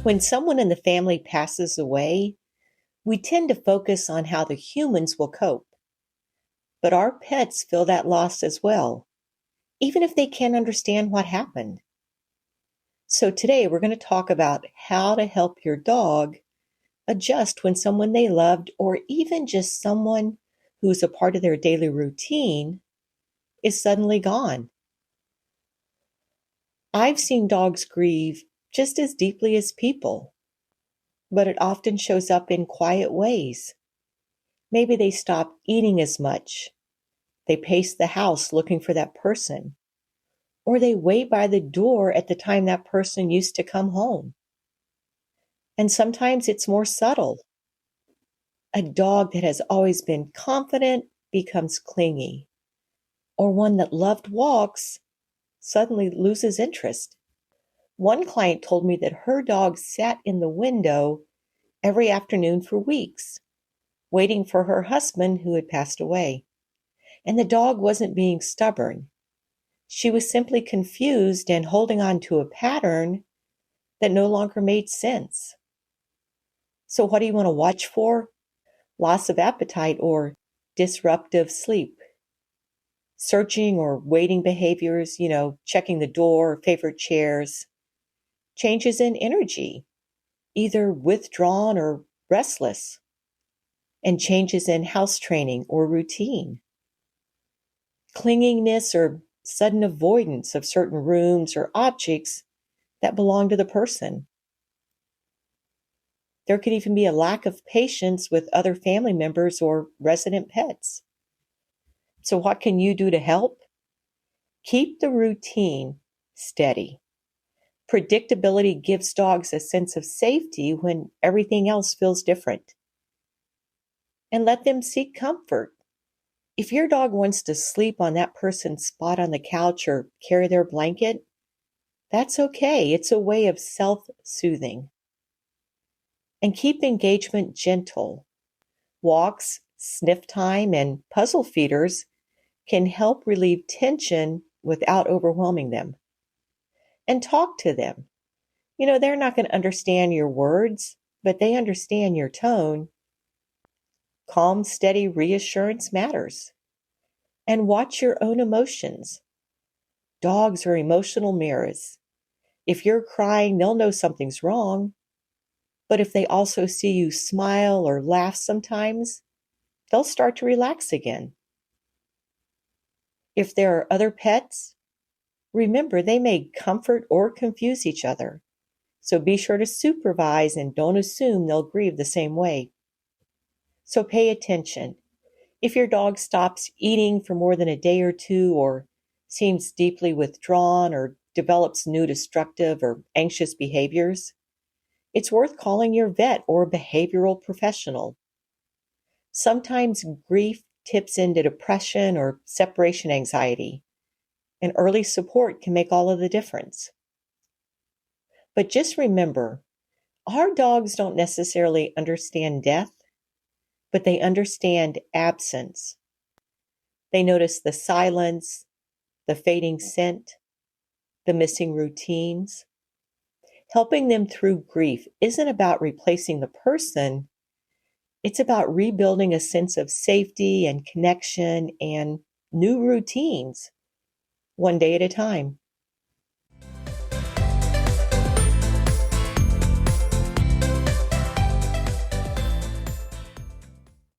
When someone in the family passes away, we tend to focus on how the humans will cope. But our pets feel that loss as well, even if they can't understand what happened. So today we're going to talk about how to help your dog adjust when someone they loved, or even just someone who is a part of their daily routine, is suddenly gone. I've seen dogs grieve just as deeply as people, but it often shows up in quiet ways. Maybe they stop eating as much. They pace the house looking for that person, or they wait by the door at the time that person used to come home. And sometimes it's more subtle. A dog that has always been confident becomes clingy, or one that loved walks suddenly loses interest. One client told me that her dog sat in the window every afternoon for weeks, waiting for her husband who had passed away. And the dog wasn't being stubborn. She was simply confused and holding on to a pattern that no longer made sense. So what do you want to watch for? Loss of appetite or disruptive sleep. Searching or waiting behaviors, checking the door, favorite chairs. Changes in energy, either withdrawn or restless. And changes in house training or routine. Clinginess or sudden avoidance of certain rooms or objects that belong to the person. There could even be a lack of patience with other family members or resident pets. So what can you do to help? Keep the routine steady. Predictability gives dogs a sense of safety when everything else feels different. And let them seek comfort. If your dog wants to sleep on that person's spot on the couch or carry their blanket, that's okay. It's a way of self-soothing. And keep engagement gentle. Walks, sniff time, and puzzle feeders can help relieve tension without overwhelming them. And talk to them. They're not going to understand your words, but they understand your tone. Calm, steady reassurance matters. And watch your own emotions. Dogs are emotional mirrors. If you're crying, they'll know something's wrong. But if they also see you smile or laugh sometimes, they'll start to relax again. If there are other pets, remember they may comfort or confuse each other. So be sure to supervise and don't assume they'll grieve the same way. So pay attention. If your dog stops eating for more than a day or two, or seems deeply withdrawn, or develops new destructive or anxious behaviors, it's worth calling your vet or behavioral professional. Sometimes grief tips into depression or separation anxiety, and early support can make all of the difference. But just remember, our dogs don't necessarily understand death, but they understand absence. They notice the silence, the fading scent, the missing routines. Helping them through grief isn't about replacing the person. It's about rebuilding a sense of safety and connection and new routines, one day at a time.